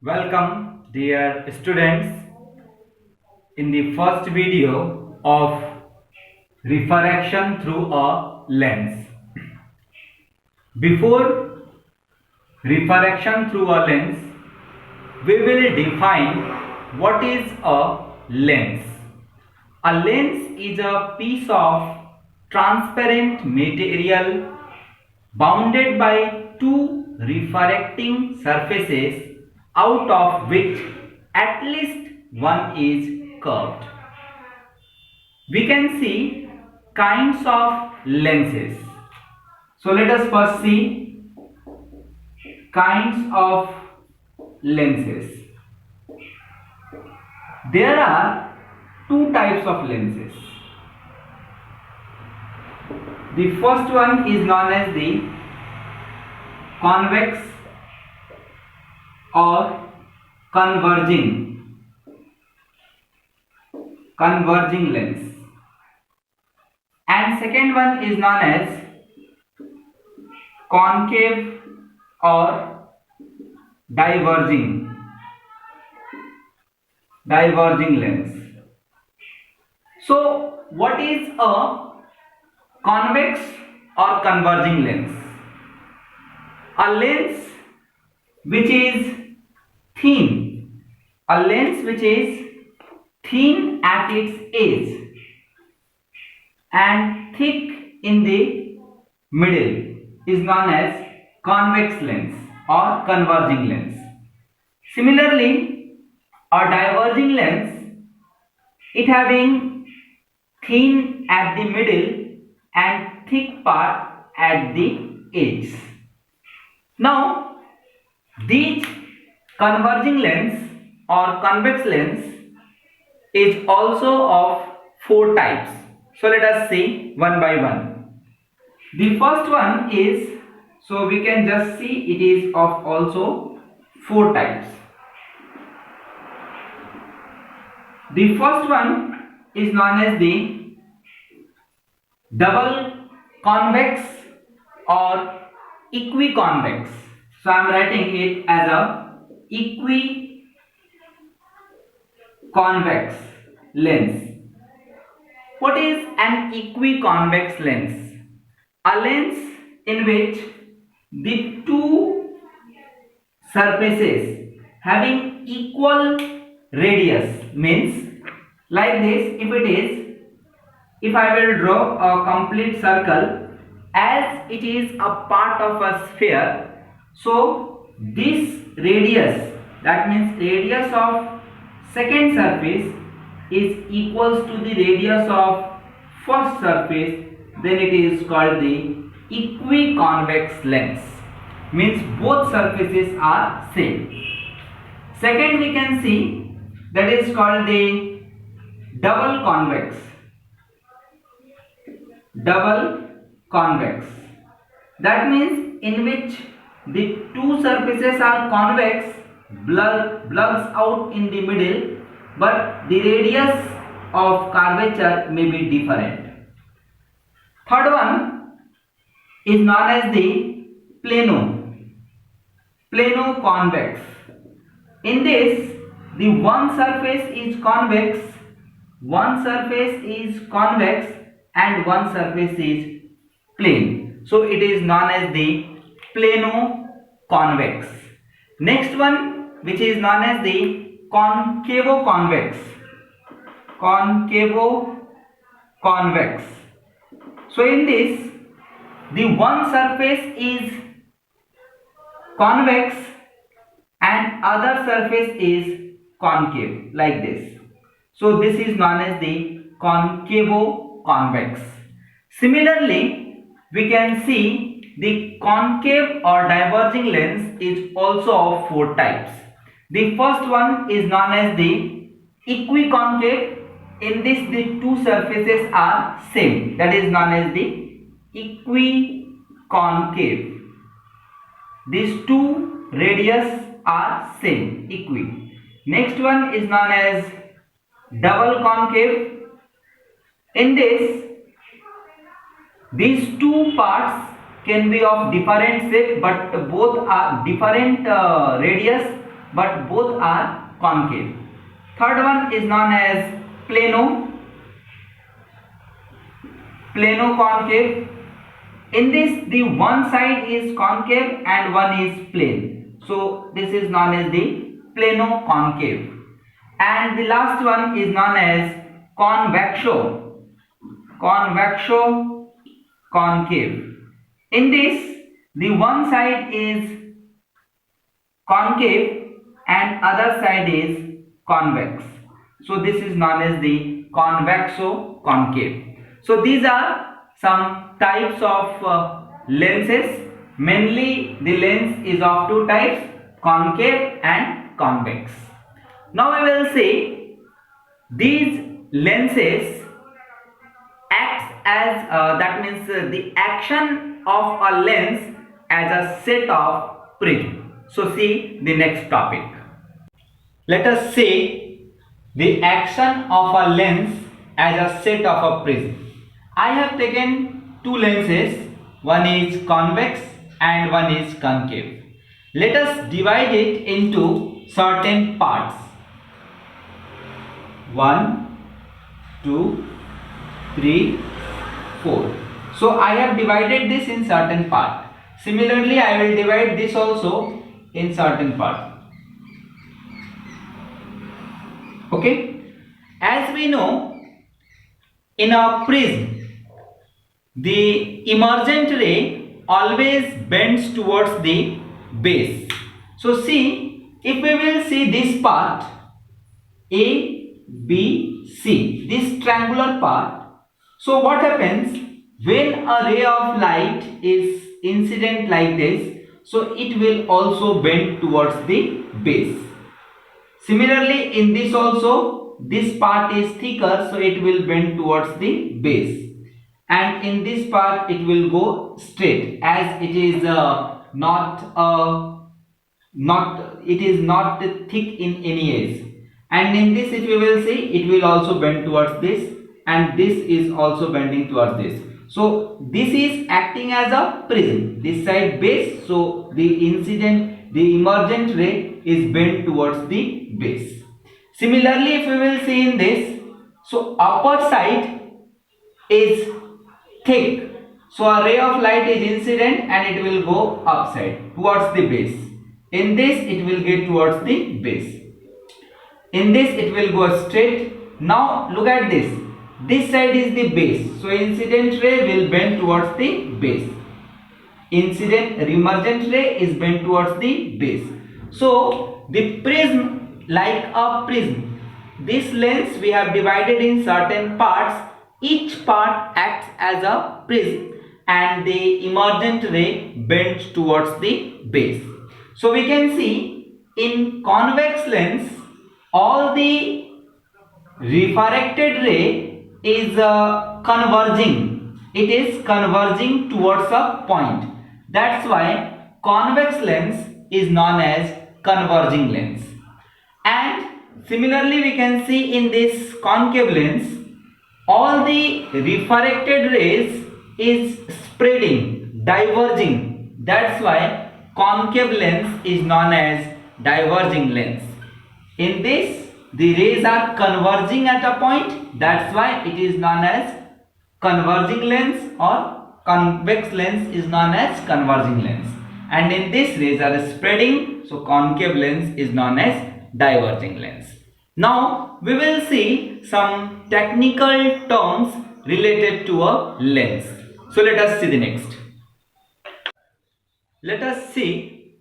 Welcome, dear students, in the first video of refraction through a lens. Before refraction through a lens, we will define what is a lens. A lens is a piece of transparent material bounded by two refracting surfaces out of which at least one is curved. We can see kinds of lenses. So let us first see kinds of lenses. There are two types of lenses. The first one is known as the convex or converging lens, and second one is known as concave or diverging lens. So what is a convex or converging lens? A lens which is thin, at its edge and thick in the middle is known as convex lens or converging lens. Similarly, a diverging lens, it having thin at the middle and thick part at the edge. Now, these converging lens or convex lens is also of four types. So let us see one by one. The first one is, so we can just see it is of also four types. The first one is known as the double convex or equiconvex. So I am writing it as a equiconvex lens. What is an equiconvex lens? A lens in which the two surfaces having equal radius, means like this. If I will draw a complete circle, as it is a part of a sphere, so this radius, that means radius of second surface, is equals to the radius of first surface, then it is called the equiconvex lens, means both surfaces are same. Second, we can see that is called the double convex. That means in which the two surfaces are convex, plugs out in the middle, but the radius of curvature may be different. Third one is known as the plano-convex. In this, the one surface is convex, and one surface is plane. So it is known as the plano-convex. Next one, which is known as the concavo-convex. So in this, the one surface is convex and other surface is concave, like this. So this is known as the concavo-convex. Similarly, we can see the concave or diverging lens is also of four types. The first one is known as the equiconcave. In this, the two surfaces are same, that is known as the equiconcave. These two radius are same, equi. Next one is known as double concave. In this, these two parts can be of different shape, but both are different radius, but both are concave. Third one is known as plano-concave. In this, the one side is concave and one is plane. So this is known as the plano-concave. And the last one is known as convexo-concave. In this, the one side is concave and other side is convex. So this is known as the convexo-concave. So these are some types of lenses. Mainly the lens is of two types, concave and convex. Now we will see these lenses acts as that means the action of a lens as a set of prism. So see the next topic. Let us see the action of a lens as a set of a prism. I have taken two lenses, one is convex and one is concave. Let us divide it into certain parts. 1, 2, 3, 4. So I have divided this in certain part. Similarly, I will divide this also in certain part. Okay. As we know, in a prism, the emergent ray always bends towards the base. So see, if we will see this part, A, B, C, this triangular part. So what happens when a ray of light is incident like this? So it will also bend towards the base. Similarly, in this also, this part is thicker, so it will bend towards the base. And in this part, it will go straight, as it is not thick in any edge. And in this, if you will see, it will also bend towards this, and this is also bending towards this. So this is acting as a prism. This side base, so the emergent ray is bent towards the base. Similarly, if we will see in this, so upper side is thick. So a ray of light is incident and it will go upside towards the base. In this, it will get towards the base. In this, it will go straight. Now look at this. This side is the base. So incident ray will bend towards the base. Emergent ray is bent towards the base. So the prism, like a prism, this lens we have divided in certain parts. Each part acts as a prism and the emergent ray bends towards the base. So we can see in convex lens, all the refracted ray is converging. It is converging towards a point. That's why convex lens is known as converging lens. And similarly, we can see in this concave lens, all the refracted rays is spreading, diverging. That's why concave lens is known as diverging lens. In this, the rays are converging at a point. That's why it is known as converging lens, or convex lens is known as converging lens. And in this, rays are spreading. So concave lens is known as diverging lens. Now we will see some technical terms related to a lens. So let us see the next. Let us see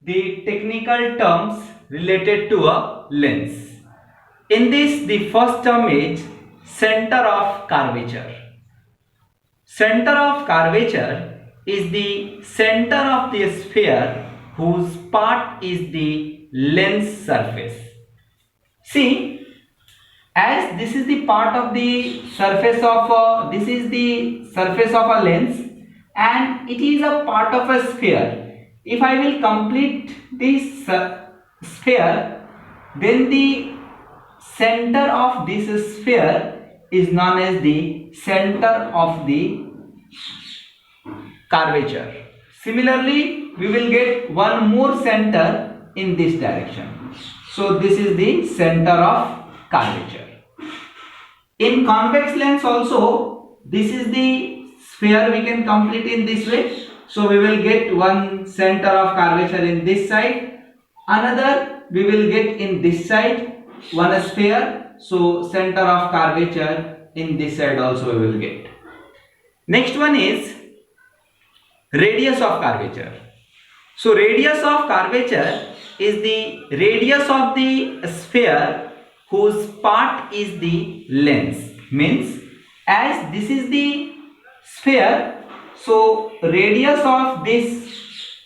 the technical terms related to a lens. In this, the first term is center of curvature. Center of curvature is the center of the sphere whose part is the lens surface. See, as this is the part of the surface of a lens, and it is a part of a sphere. If I will complete this sphere, then the center of this sphere is known as the center of the curvature. Similarly, we will get one more center in this direction. So this is the center of curvature. In convex lens also, this is the sphere we can complete in this way. So we will get one center of curvature in this side, another we will get in this side, one sphere. So center of curvature in this side also we will get. Next one is radius of curvature. So radius of curvature is the radius of the sphere whose part is the lens. Means as this is the sphere, so radius of this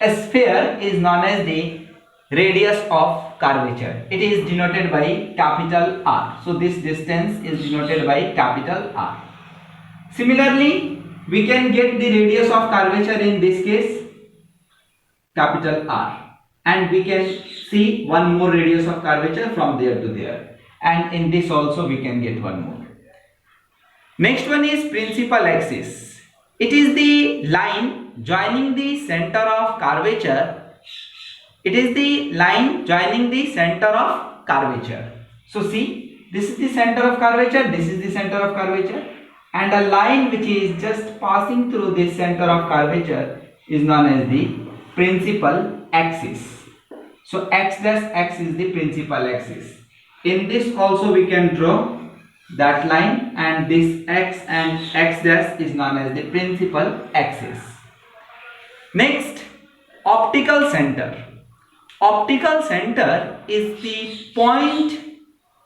sphere is known as the radius of curvature. It is denoted by capital R. So this distance is denoted by capital R. Similarly, we can get the radius of curvature in this case, capital R, and we can see one more radius of curvature from there to there, and in this also we can get one more. Next one is principal axis. It is the line joining the center of curvature. It is the line joining the center of curvature. So see, this is the center of curvature, this is the center of curvature, and a line which is just passing through this center of curvature is known as the principal axis. So x dash x is the principal axis. In this also we can draw that line, and this x and x dash is known as the principal axis. Next, optical center. Optical center is the point.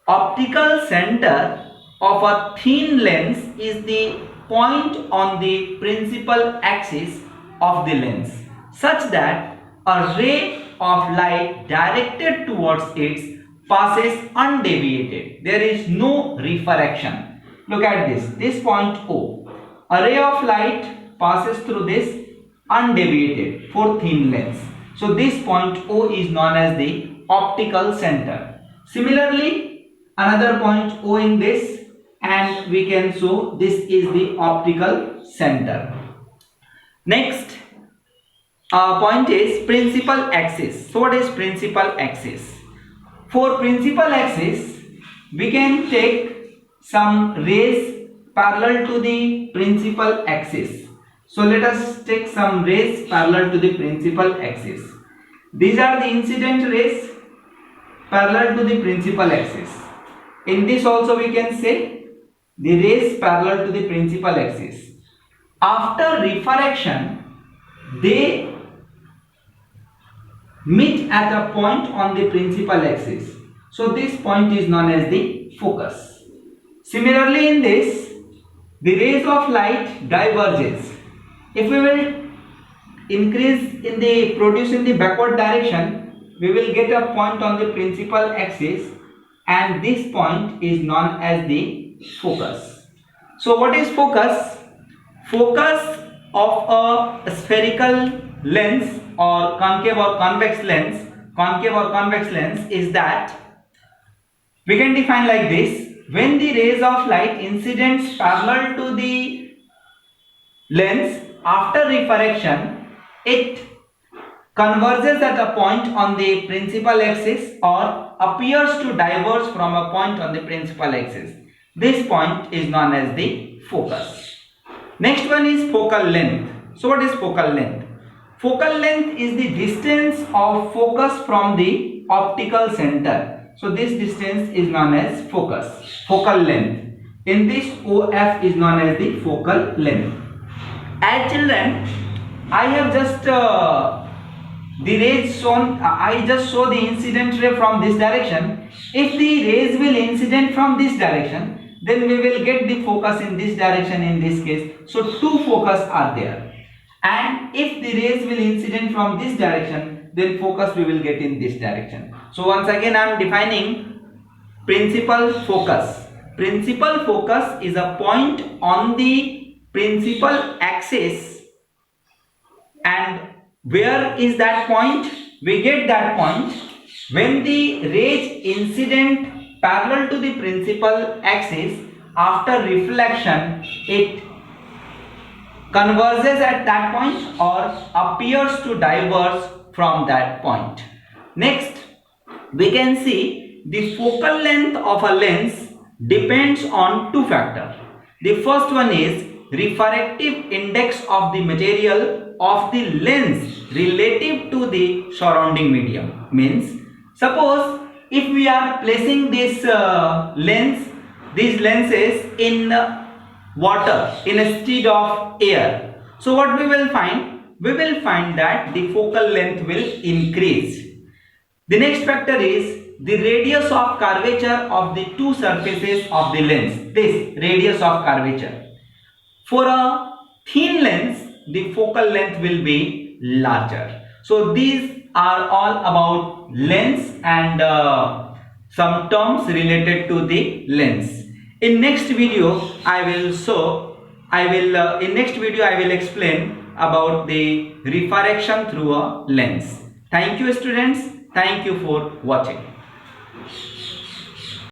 Optical center of a thin lens is the point on the principal axis of the lens, such that a ray of light directed towards it passes undeviated. There is no refraction. Look at this point O. A ray of light passes through this undeviated for thin lens. So this point O is known as the optical center. Similarly, another point O in this, and we can show this is the optical center. Next point is principal axis. So what is principal axis? For principal axis, we can take some rays parallel to the principal axis. So let us take some rays parallel to the principal axis. These are the incident rays parallel to the principal axis. In this also we can say the rays parallel to the principal axis. After refraction, they meet at a point on the principal axis. So this point is known as the focus. Similarly, in this, the rays of light diverges. If we will produce in the backward direction, we will get a point on the principal axis, and this point is known as the focus. So what is focus? Focus of a spherical lens or concave or convex lens is that we can define like this: when the rays of light incidents parallel to the lens, after refraction, it converges at a point on the principal axis or appears to diverge from a point on the principal axis. This point is known as the focus. Next one is focal length. So what is focal length? Focal length is the distance of focus from the optical center. So this distance is known as focus, focal length. In this, OF is known as the focal length. As children, I have just the rays shown. I just show the incident ray from this direction. If the rays will incident from this direction, then we will get the focus in this direction in this case. So two focus are there. And if the rays will incident from this direction, then focus we will get in this direction. So once again I am defining principal focus. Principal focus is a point on the principal axis, and where is that point? We get that point when the rays incident parallel to the principal axis. After reflection, it converges at that point or appears to diverge from that point. Next, we can see the focal length of a lens depends on two factors. The first one is refractive index of the material of the lens relative to the surrounding medium. Means, suppose if we are placing this these lenses in water instead of air, so what we will find? We will find that the focal length will increase. The next factor is the radius of curvature of the two surfaces of the lens. This radius of curvature. For a thin lens, the focal length will be larger. So these are all about lens and some terms related to the lens. In next video, I will explain about the refraction through a lens. Thank you, students. Thank you for watching.